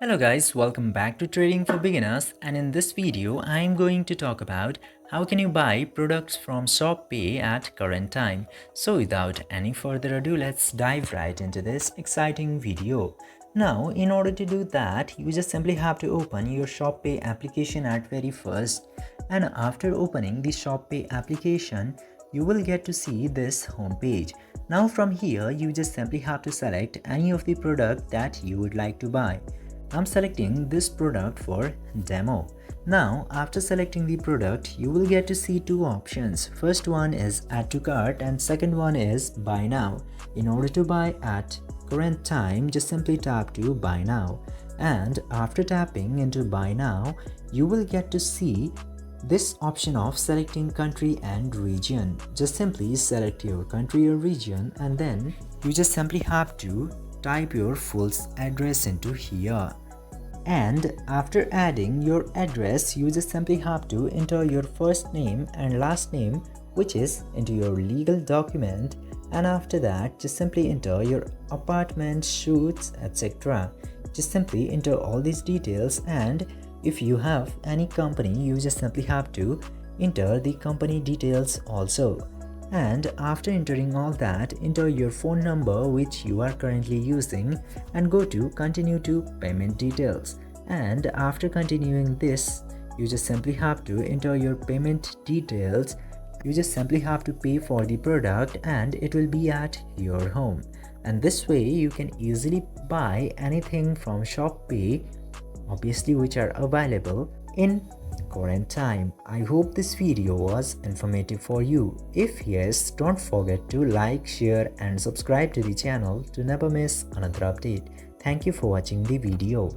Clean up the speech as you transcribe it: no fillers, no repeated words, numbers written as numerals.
Hello guys, welcome back to Trading for Beginners, and in this video I am going to talk about how can you buy products from ShopPay at current time. So without any further ado, let's dive right into this exciting video. Now in order to do that, you just simply have to open your ShopPay application at very first, and after opening the ShopPay application you will get to see this home page. Now from here you just simply have to select any of the product that you would like to buy. I'm selecting this product for demo. Now after selecting the product, you will get to see two options. First one is add to cart and second one is buy now. In order to buy at current time, just simply tap to buy now. And after tapping into buy now, you will get to see this option of selecting country and region. Just simply select your country or region and then you just simply have to type your full address into here. And after adding your address, you just simply have to enter your first name and last name, which is into your legal document, and after that just simply enter your apartment, shoots, etc. Just simply enter all these details, and if you have any company, you just simply have to enter the company details also. And after entering all that, enter your phone number which you are currently using and go to continue to payment details. And after continuing this, you just simply have to enter your payment details. You just simply have to pay for the product and it will be at your home. And this way you can easily buy anything from ShopPay, obviously which are available in current time. I hope this video was informative for you. If yes, don't forget to like, share and subscribe to the channel to never miss another update. Thank you for watching the video.